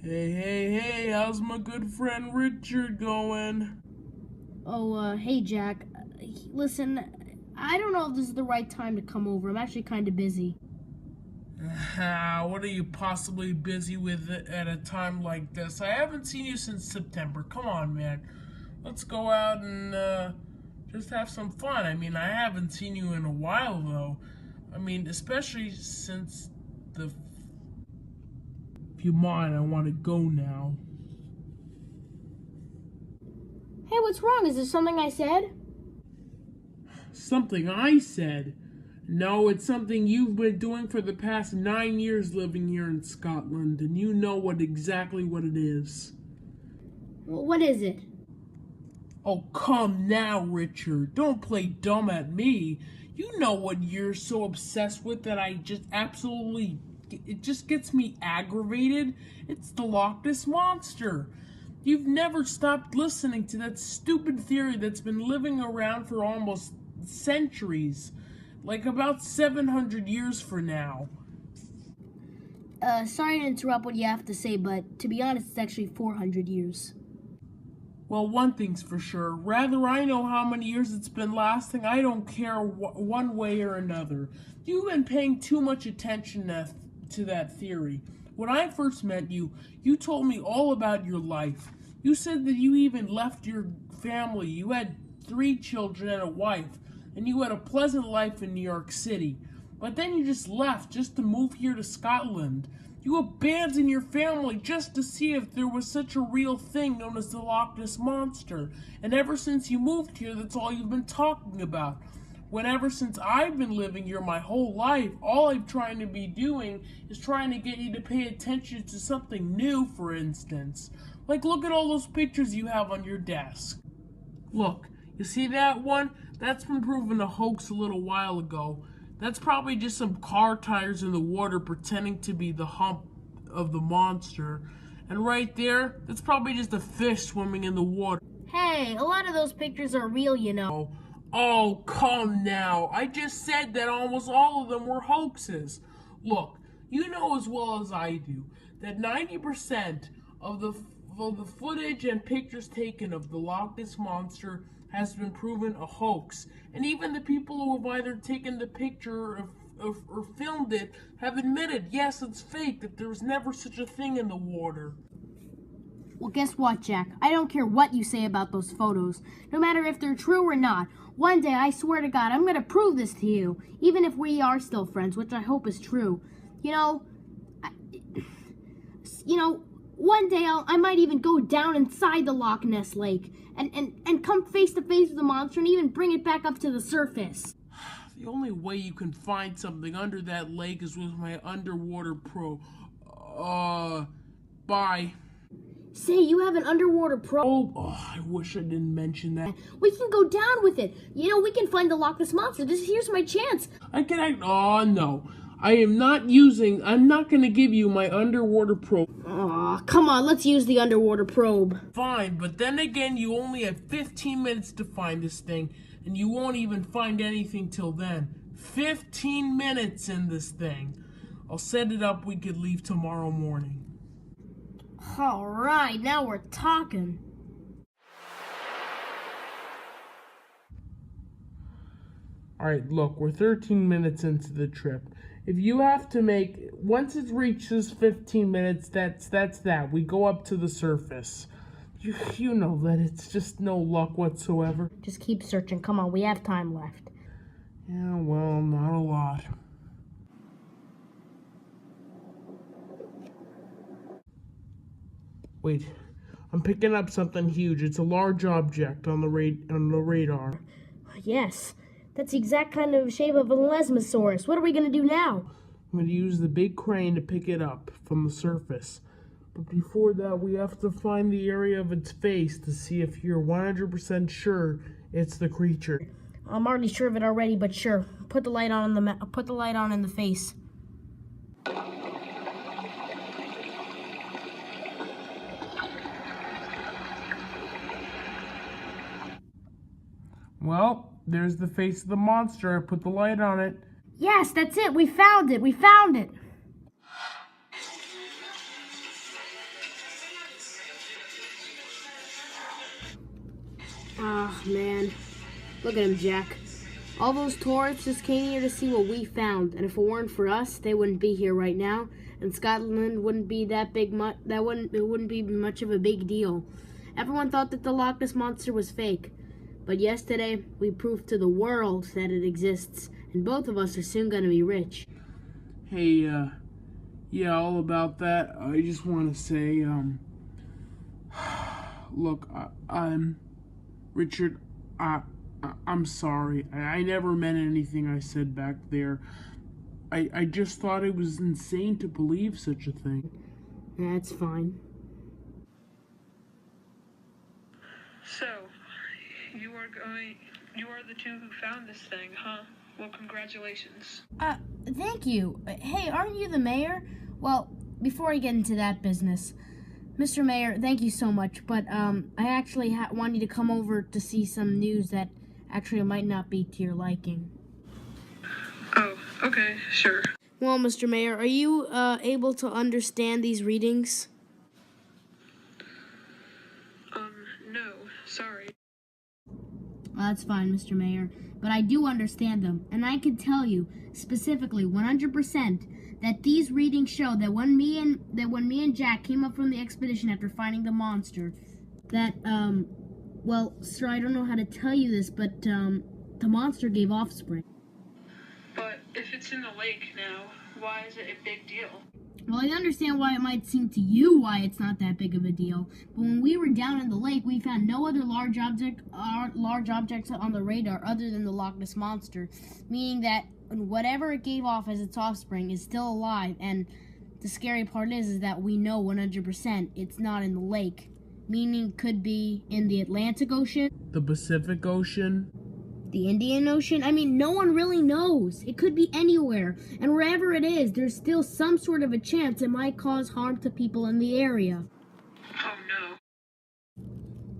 Hey, how's my good friend Richard going? Oh, hey, Jack. Listen, I don't know if this is the right time to come over. I'm actually kind of busy. What are you possibly busy with at a time like this? I haven't seen you since September. Come on, man. Let's go out and just have some fun. I mean, I haven't seen you in a while, though. I mean, especially since the... If you mind, I want to go now. Hey, what's wrong? Is there something I said? Something I said. No, it's something you've been doing for the past 9 years living here in Scotland, and you know exactly what it is. What is it? Oh, come now, Richard. Don't play dumb at me. You know what you're so obsessed with that I just absolutely... It just gets me aggravated. It's the Lochnes monster. You've never stopped listening to that stupid theory that's been living around for almost centuries. Like about 700 years for now. Sorry to interrupt what you have to say, but to be honest, it's actually 400 years. Well, one thing's for sure. Rather I know how many years it's been lasting, I don't care one way or another. You've been paying too much attention to that theory. When I first met you, you told me all about your life. You said that you even left your family. You had 3 children and a wife, and you had a pleasant life in New York City. But then you just left just to move here to Scotland. You abandoned your family just to see if there was such a real thing known as the Lochnes monster. And ever since you moved here, that's all you've been talking about. Ever since I've been living here my whole life, all I'm trying to be doing is trying to get you to pay attention to something new, for instance. Like, look at all those pictures you have on your desk. Look, you see that one? That's been proven a hoax a little while ago. That's probably just some car tires in the water pretending to be the hump of the monster. And right there, that's probably just a fish swimming in the water. Hey, a lot of those pictures are real, you know. Oh, come now. I just said that almost all of them were hoaxes. Look, you know as well as I do that 90% of the footage and pictures taken of the Lochnes monster has been proven a hoax. And even the people who have either taken the picture or filmed it have admitted, yes, it's fake, that there was never such a thing in the water. Well, guess what, Jack? I don't care what you say about those photos, no matter if they're true or not. One day, I swear to God, I'm gonna prove this to you, even if we are still friends, which I hope is true. One day I might even go down inside the Loch Ness Lake and come face to face with the monster and even bring it back up to the surface. The only way you can find something under that lake is with my underwater probe. Bye. Say, you have an underwater probe? Oh, I wish I didn't mention that. We can go down with it. We can find the Loch Ness monster. Here's my chance. Oh, no. I'm not gonna give you my underwater probe. Aw, come on, let's use the underwater probe. Fine, but then again, you only have 15 minutes to find this thing, and you won't even find anything till then. 15 minutes in this thing. I'll set it up, we could leave tomorrow morning. Alright, now we're talking. Alright, look, we're 13 minutes into the trip. If you have to once it reaches 15 minutes, that's that. We go up to the surface. You know that it's just no luck whatsoever. Just keep searching. Come on, we have time left. Yeah, well, not a lot. Wait, I'm picking up something huge. It's a large object on the radar. Yes, that's the exact kind of shape of a lesmosaurus. What are we going to do now? I'm going to use the big crane to pick it up from the surface. But before that, we have to find the area of its face to see if you're 100% sure it's the creature. I'm already sure of it already, but sure. Put the light on in the face. Well, there's the face of the monster. I put the light on it. Yes, that's it. We found it. Oh, man. Look at him, Jack. All those tourists just came here to see what we found, and if it weren't for us, they wouldn't be here right now, and Scotland wouldn't be that big. It wouldn't be much of a big deal. Everyone thought that the Loch Ness monster was fake, but yesterday we proved to the world that it exists, and both of us are soon going to be rich. Hey, yeah, all about that. I just want to say, look, I'm Richard. I'm sorry. I never meant anything I said back there. I just thought it was insane to believe such a thing. That's fine. So, you are the two who found this thing, huh? Well, congratulations. Thank you. Hey, aren't you the mayor? Well, before I get into that business, Mr. Mayor, thank you so much, but I actually want you to come over to see some news that actually might not be to your liking. Oh, okay, sure. Well, Mr. Mayor, are you able to understand these readings? No, sorry. Well, that's fine, Mr. Mayor, but I do understand them, and I can tell you specifically 100% that these readings show that when me and Jack came up from the expedition after finding the monster, that well, sir, I don't know how to tell you this, but the monster gave offspring. But if it's in the lake now, why is it a big deal? Well, I understand why it might seem to you why it's not that big of a deal, but when we were down in the lake, we found no other large objects on the radar other than the Loch Ness monster, meaning that whatever it gave off as its offspring is still alive, and the scary part is that we know 100% it's not in the lake, meaning it could be in the Atlantic Ocean, The Pacific Ocean? the Indian Ocean. I mean, no one really knows. It could be anywhere. And wherever it is, there's still some sort of a chance it might cause harm to people in the area. Oh no.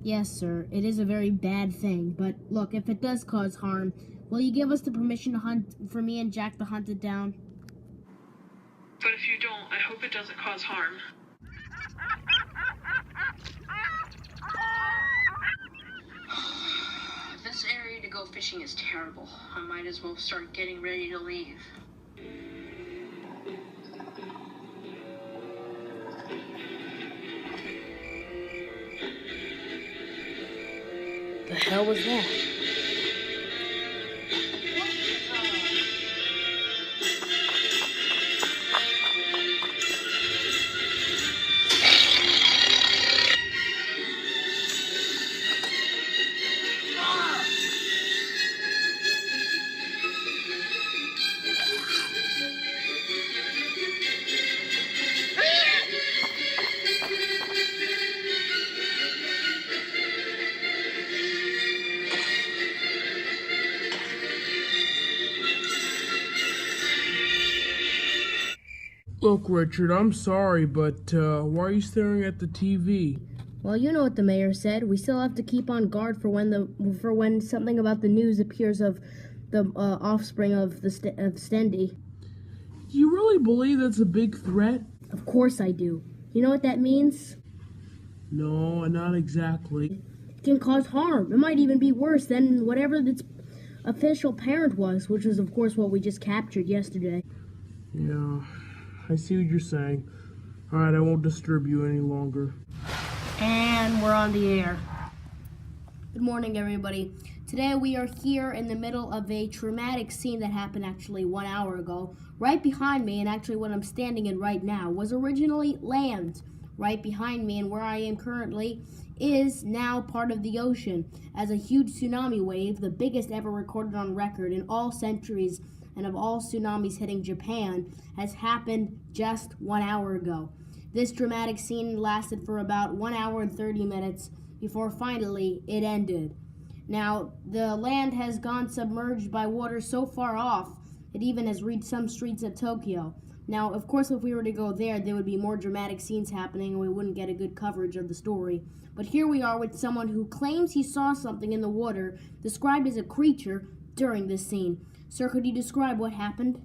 Yes, sir. It is a very bad thing. But look, if it does cause harm, will you give us the permission to hunt, for me and Jack to hunt it down? But if you don't, I hope it doesn't cause harm. This area to go fishing is terrible. I might as well start getting ready to leave. The hell was that? Look, Richard, I'm sorry, but why are you staring at the TV? Well, you know what the mayor said. We still have to keep on guard for when something about the news appears of the offspring of Stendy. Do you really believe that's a big threat? Of course I do. You know what that means? No, not exactly. It can cause harm. It might even be worse than whatever its official parent was, which is, of course, what we just captured yesterday. Yeah, I see what you're saying. Alright, I won't disturb you any longer. And we're on the air. Good morning, everybody. Today we are here in the middle of a traumatic scene that happened actually 1 hour ago. Right behind me, and actually what I'm standing in right now, was originally land. Right behind me and where I am currently is now part of the ocean, as a huge tsunami wave, the biggest ever recorded on record in all centuries and of all tsunamis hitting Japan, has happened just 1 hour ago. This dramatic scene lasted for about 1 hour and 30 minutes before finally it ended. Now, the land has gone submerged by water so far off, it even has reached some streets of Tokyo. Now, of course, if we were to go there would be more dramatic scenes happening and we wouldn't get a good coverage of the story. But here we are with someone who claims he saw something in the water, described as a creature, during this scene. Sir, could you describe what happened?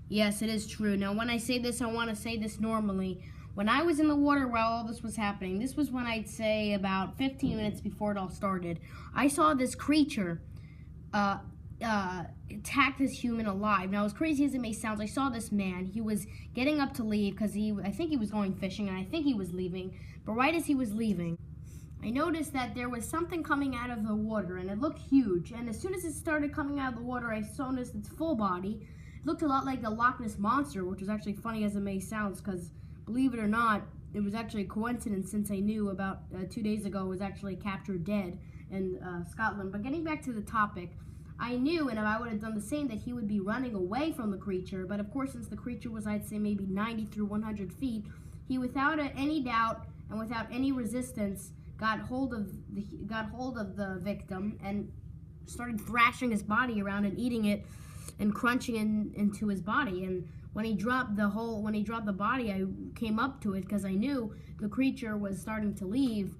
Yes, it is true. Now, when I say this, I want to say this normally. When I was in the water while all this was happening, this was when I'd say about 15 minutes before it all started, I saw this creature attack this human alive. Now, as crazy as it may sound, I saw this man. He was getting up to leave because I think he was going fishing, and I think he was leaving. But right as he was leaving, I noticed that there was something coming out of the water, and it looked huge. And as soon as it started coming out of the water, I noticed its full body. It looked a lot like the Lochnes monster, which was actually funny as it may sound, because believe it or not, it was actually a coincidence since I knew about 2 days ago it was actually captured dead in Scotland. But getting back to the topic, I knew, and if I would have done the same, that he would be running away from the creature. But of course, since the creature was, I'd say, maybe 90 through 100 feet, he, without any doubt and without any resistance, got hold of the victim and started thrashing his body around and eating it and crunching into his body. And when he dropped the body, I came up to it because I knew the creature was starting to leave.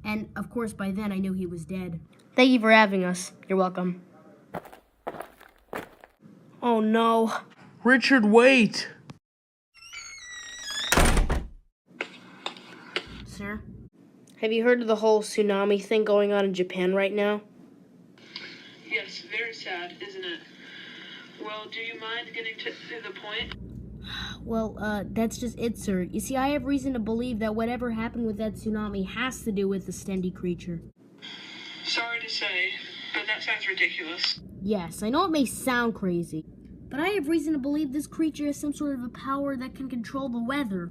And of course, by then I knew he was dead. Thank you for having us. You're welcome. Oh no. Richard, wait. Sir? Have you heard of the whole tsunami thing going on in Japan right now? Yes, very sad, isn't it? Well, do you mind getting to the point? Well, that's just it, sir. You see, I have reason to believe that whatever happened with that tsunami has to do with the Stendy creature. Sorry to say, but that sounds ridiculous. Yes, I know it may sound crazy, but I have reason to believe this creature has some sort of a power that can control the weather.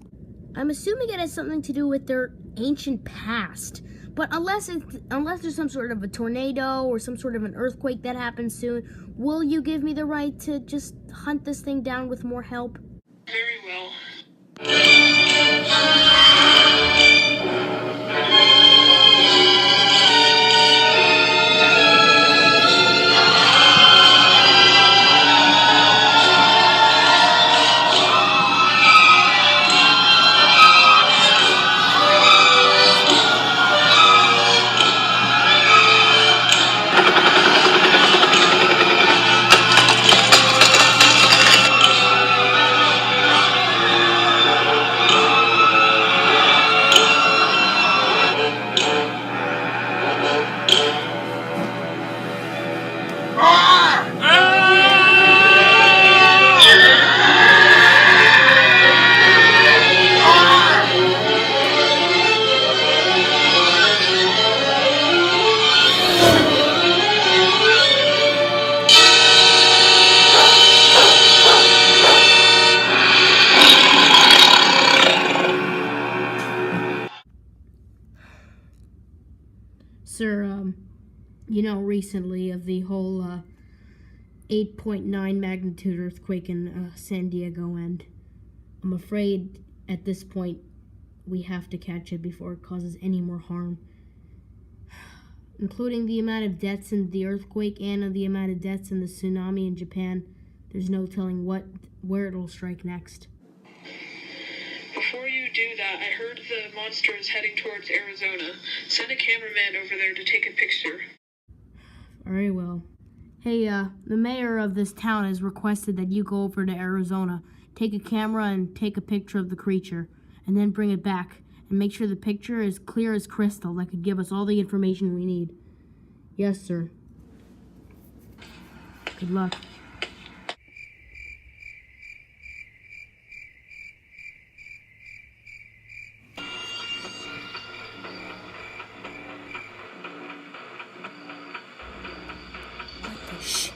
I'm assuming it has something to do with their ancient past. But unless there's some sort of a tornado or some sort of an earthquake that happens soon, will you give me the right to just hunt this thing down with more help? Very well. Sir, you know, recently of the whole 8.9 magnitude earthquake in San Diego, and I'm afraid at this point we have to catch it before it causes any more harm. Including the amount of deaths in the earthquake and the amount of deaths in the tsunami in Japan, there's no telling where it'll strike next. Before you do that, I heard the monster is heading towards Arizona. Send a cameraman over there to take a picture. Very well. Hey, the mayor of this town has requested that you go over to Arizona, take a camera and take a picture of the creature, and then bring it back, and make sure the picture is clear as crystal that could give us all the information we need. Yes, sir. Good luck. Shh.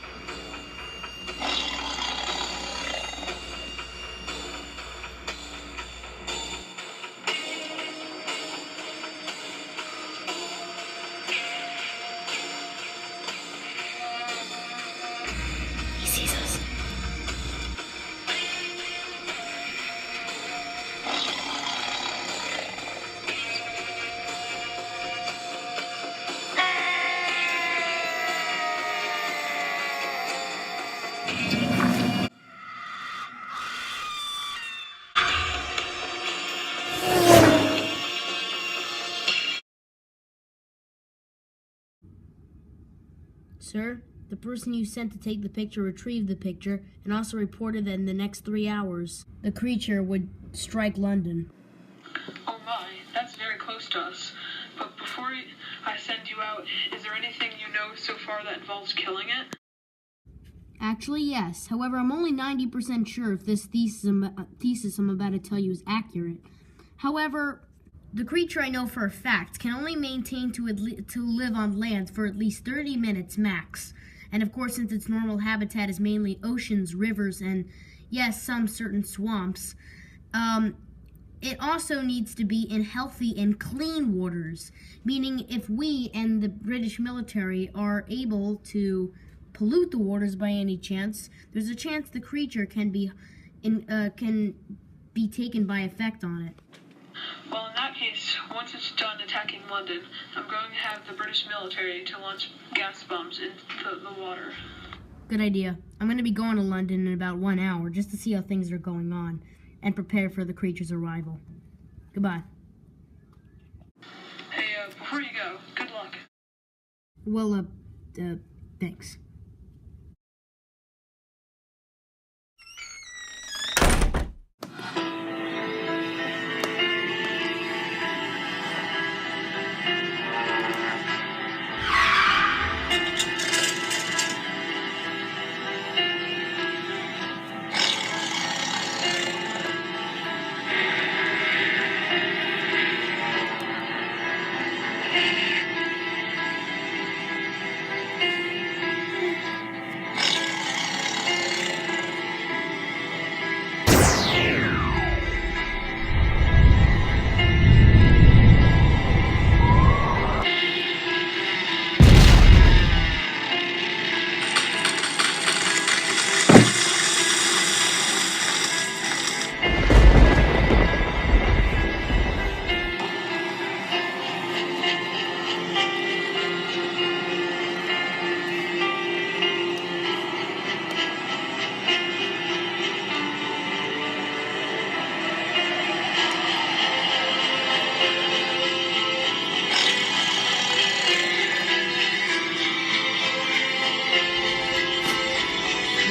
He sees us. Sir, the person you sent to take the picture retrieved the picture and also reported that in the next 3 hours, the creature would strike London. close to us. But before I send you out, is there anything you know so far that involves killing it? Actually, yes. However, I'm only 90% sure if this thesis I'm about to tell you is accurate. However, the creature I know for a fact can only maintain to live on land for at least 30 minutes max. And of course, since its normal habitat is mainly oceans, rivers, and yes, some certain swamps, it also needs to be in healthy and clean waters. Meaning, if we and the British military are able to pollute the waters by any chance, there's a chance the creature can be taken by effect on it. Well, in that case, once it's done attacking London, I'm going to have the British military to launch gas bombs into the water. Good idea. I'm going to be going to London in about 1 hour just to see how things are going on and prepare for the creature's arrival. Goodbye. Hey, before you go, good luck. Well, thanks.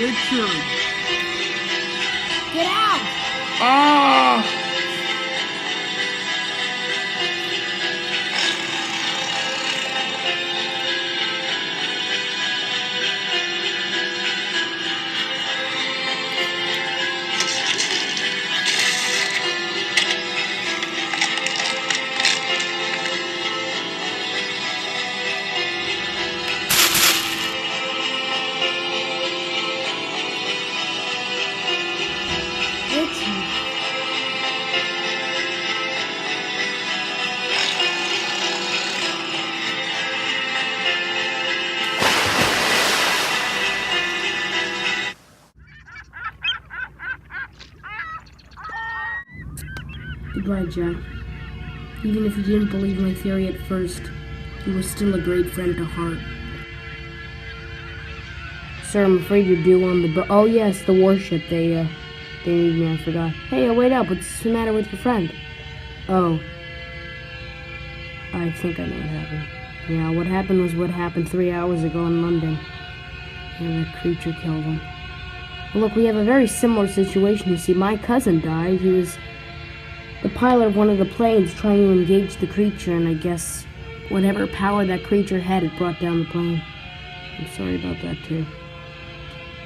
Richard! Get out! Ah! Goodbye, Jack. Even if you didn't believe my theory at first, you were still a great friend to heart. Sir, I'm afraid you're due on the oh yes, the warship. They need me, I forgot. Hey, wait up, what's the matter with your friend? Oh. I think I know what happened. Yeah, what happened was what happened 3 hours ago in London. And that creature killed him. Well, look, we have a very similar situation. You see, my cousin died. He was the pilot of one of the planes trying to engage the creature, and I guess whatever power that creature had, it brought down the plane. I'm sorry about that, too.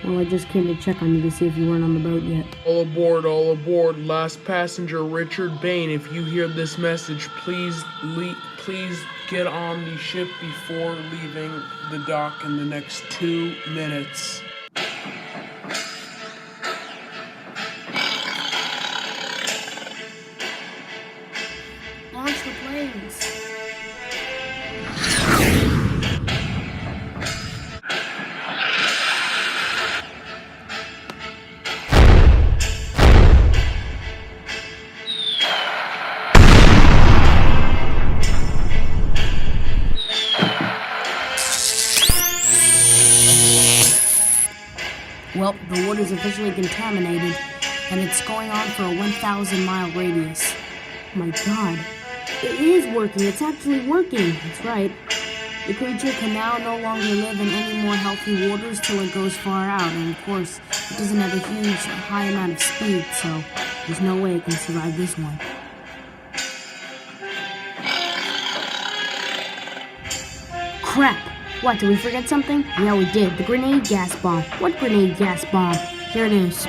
Well, I just came to check on you to see if you weren't on the boat yet. All aboard. Last passenger, Richard Bain. If you hear this message, please get on the ship before leaving the dock in the next 2 minutes. Launch the planes. Well, the water's officially contaminated, and it's going on for a 1,000-mile radius. Oh my god. It is working. It's actually working. That's right. The creature can now no longer live in any more healthy waters till it goes far out, and of course, it doesn't have a huge, high amount of speed, so there's no way it can survive this one. crap! What, did we forget something? Yeah, we did. The grenade gas bomb. What grenade gas bomb? Here it is.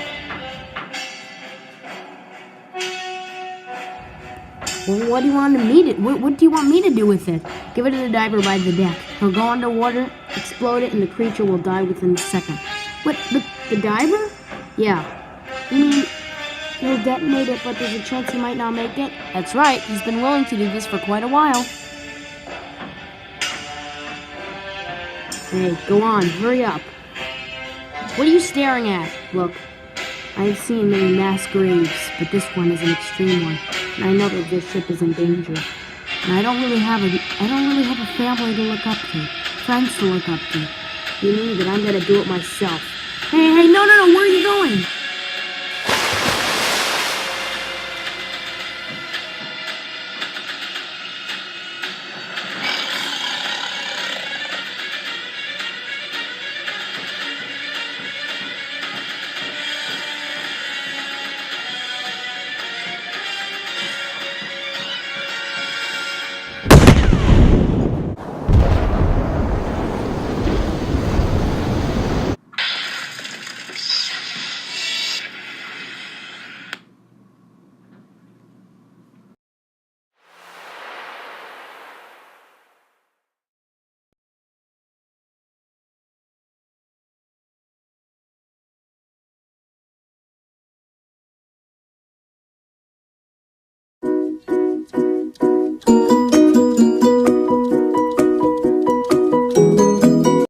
Well, what do you want me to? What do you want me to do with it? Give it to the diver by the deck. He'll go underwater, explode it, and the creature will die within a second. What? The diver? Yeah. You mean he'll detonate it, but there's a chance he might not make it? That's right. He's been willing to do this for quite a while. Hey, go on. Hurry up. What are you staring at? Look, I've seen many mass graves, but this one is an extreme one. And I know that this ship is in danger. And I don't really have a family to look up to, friends to look up to. You mean that I'm gonna do it myself? Hey, no, where are you going?